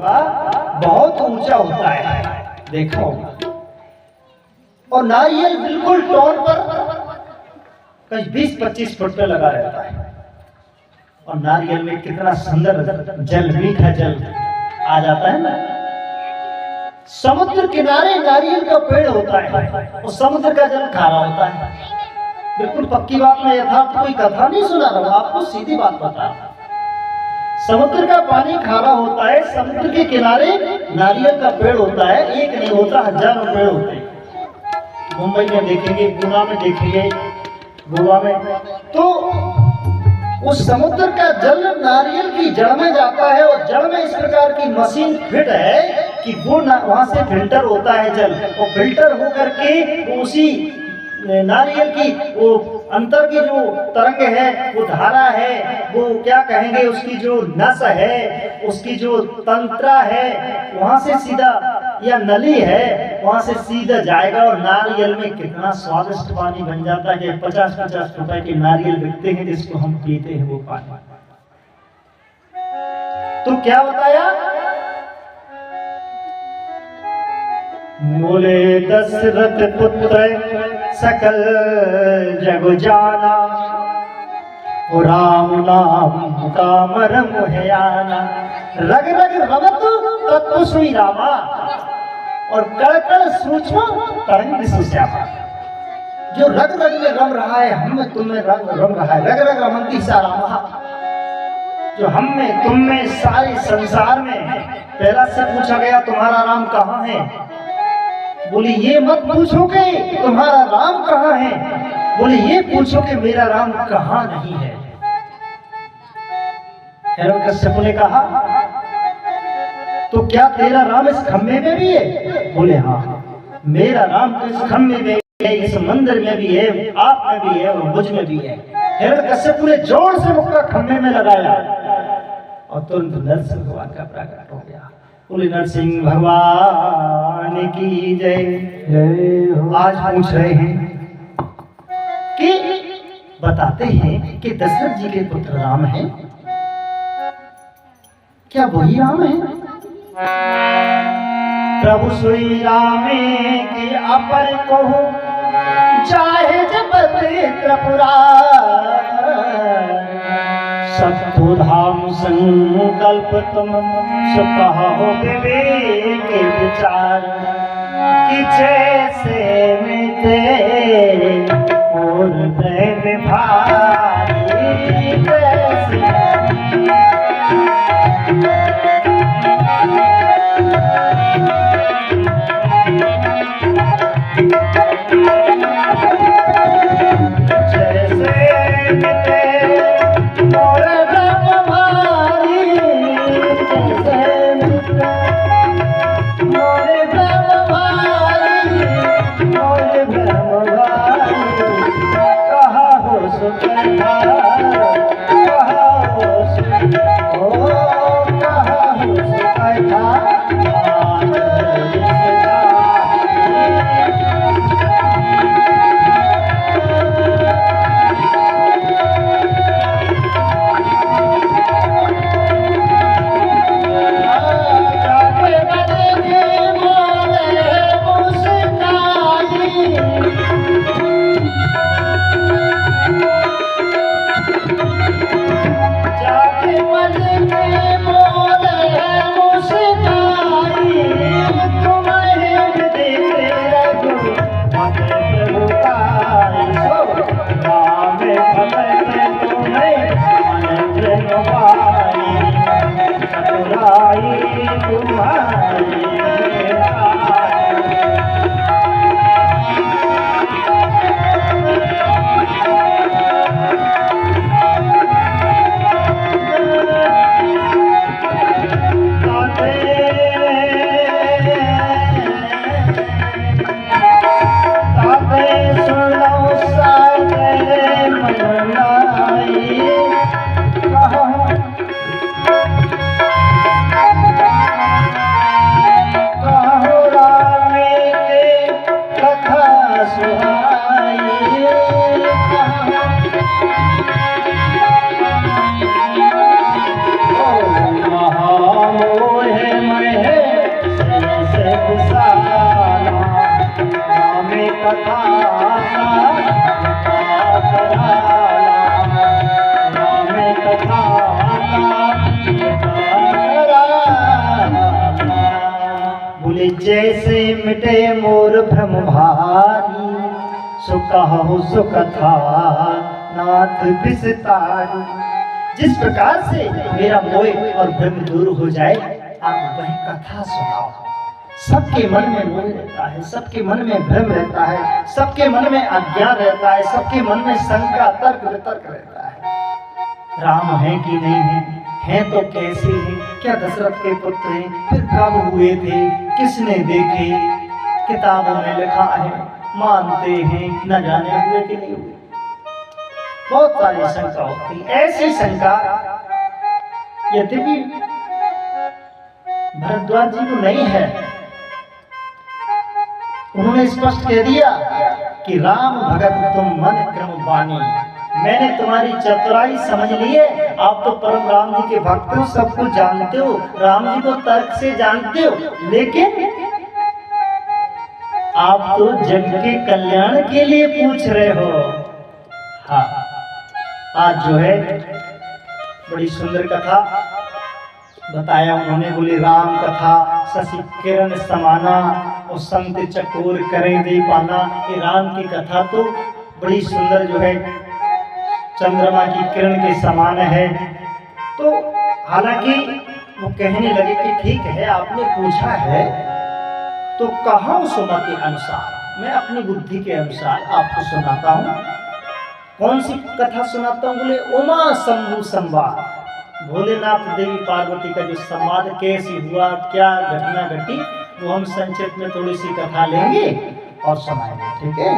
होगा बहुत ऊंचा होता है, देखा होगा। और नारियल बिल्कुल टॉन पर कहीं 20-25 फुट पे लगा रहता है। और नारियल में कितना सुंदर जल, मीठा जल आ जाता है ना। समुद्र किनारे नारियल का पेड़ होता है और समुद्र का जल खारा होता है। बिल्कुल पक्की बात में यथार्थ कोई कथा नहीं सुना रहा हूं, आपको सीधी बात बता। समुद्र का पानी खारा होता है, समुद्र के किनारे नारियल का पेड़ होता है। एक नहीं होता, हजारों पेड़ होते हैं। मुंबई में देखेंगे, गुना में देखेंगे, गोवा में, तो उस समुद्र का जल नारियल की जड़ में जाता है और जड़ में इस प्रकार की मशीन फिट है कि वो वहां से फिल्टर होता है जल, और फिल्टर होकर के उसी नारियल की वो अंतर की जो तरंग है, वो धारा है, वो क्या कहेंगे, उसकी जो नस है, उसकी जो तंत्रा है, वहां से सीधा, या नली है, वहां से सीधा जाएगा। और नारियल में कितना स्वादिष्ट पानी बन जाता है कि 50-50 रुपए के नारियल बिकते हैं, जिसको हम पीते हैं वो पानी। तो क्या बताया, बोले दशरथ पुत्र सकल जग जाना, राम नाम का मरम है आना। रग रग रमत तत्व सुई रामा, और कड़ कड़ सूक्ष्म तरंग सुश्यामा। जो रग रग में रम रहा है, हम में तुम में रम रहा है। रग रग रमंती सा रामा, जो हम में तुम में सारे संसार में। पहला से पूछा गया तुम्हारा राम कहाँ है? बोले ये मत पूछो कि तुम्हारा राम कहाँ है, बोले ये पूछो कि मेरा राम कहाँ नहीं है। हिरण्यकश्यप ने कहा तो क्या तेरा राम इस खम्भे में भी है? बोले हाँ, मेरा राम तो इस खम्भे में है, इस मंदिर में भी है, आप में भी है और मुझ में भी है। हिरण्यकश्यप ने जोर से मुक्का खम्भे में लगाया और तुरंत नरसिंह भगवान का प्रकट हो गया। बोले नरसिंह भगवान की जय। आज पूछ रहे हैं कि बताते हैं कि दशरथ जी के पुत्र राम हैं, क्या वही राम है? प्रभु श्री राम की अपर को चाहे जगत त्रिपुरा, सत्तु धाम संकल्प तुम सुकहो विवेक विचार, कि जैसे मिटे और प्रेम भारी वैसे। कथा राम कथा बोले जैसे मिटे मोर भ्रम भारी सो कहु सो कथा नाथ विस्तारी। जिस प्रकार से मेरा मोह और भ्रम दूर हो जाए आप वही कथा सुनाओ। सबके मन में मोह रहता है, सबके मन में भ्रम रहता है, सबके मन में अज्ञान रहता है, सबके मन में शंका तर्क वितर्क रहता है। राम है कि नहीं है तो कैसे है, क्या दशरथ के पुत्र हैं, फिर कब हुए थे, किसने देखे, किताबों में लिखा है, मानते हैं, न जाने हुए कि नहीं हुए। बहुत सारी शंका होती है। ऐसी शंका यद्यपि भरद्वाज जी को नहीं है, उन्होंने स्पष्ट कह दिया कि राम भगत तुम मन क्रम बानी, मैंने तुम्हारी चतुराई समझ ली है। आप तो परम राम जी के भक्त हो, सब कुछ जानते हो, राम जी को तर्क से जानते हो, लेकिन आप तो जग के कल्याण के लिए पूछ रहे हो। हाँ, आज जो है बड़ी सुंदर कथा बताया उन्होंने। बोले राम कथा शशि किरण समाना और संत चकोर करें दे पाना। ये राम की कथा तो बड़ी सुंदर जो है चंद्रमा की किरण के समान है। तो हालांकि वो कहने लगे कि ठीक है आपने पूछा है तो कहा सुमत के अनुसार मैं अपनी बुद्धि के अनुसार आपको सुनाता हूँ। कौन सी कथा सुनाता हूँ? बोले उमा शंभु संवाद, भोलेनाथ देवी पार्वती का जो संवाद कैसे हुआ, क्या घटना घटी, वो हम संक्षेप में थोड़ी सी कथा लेंगे और सुनाएंगे। ठीक है।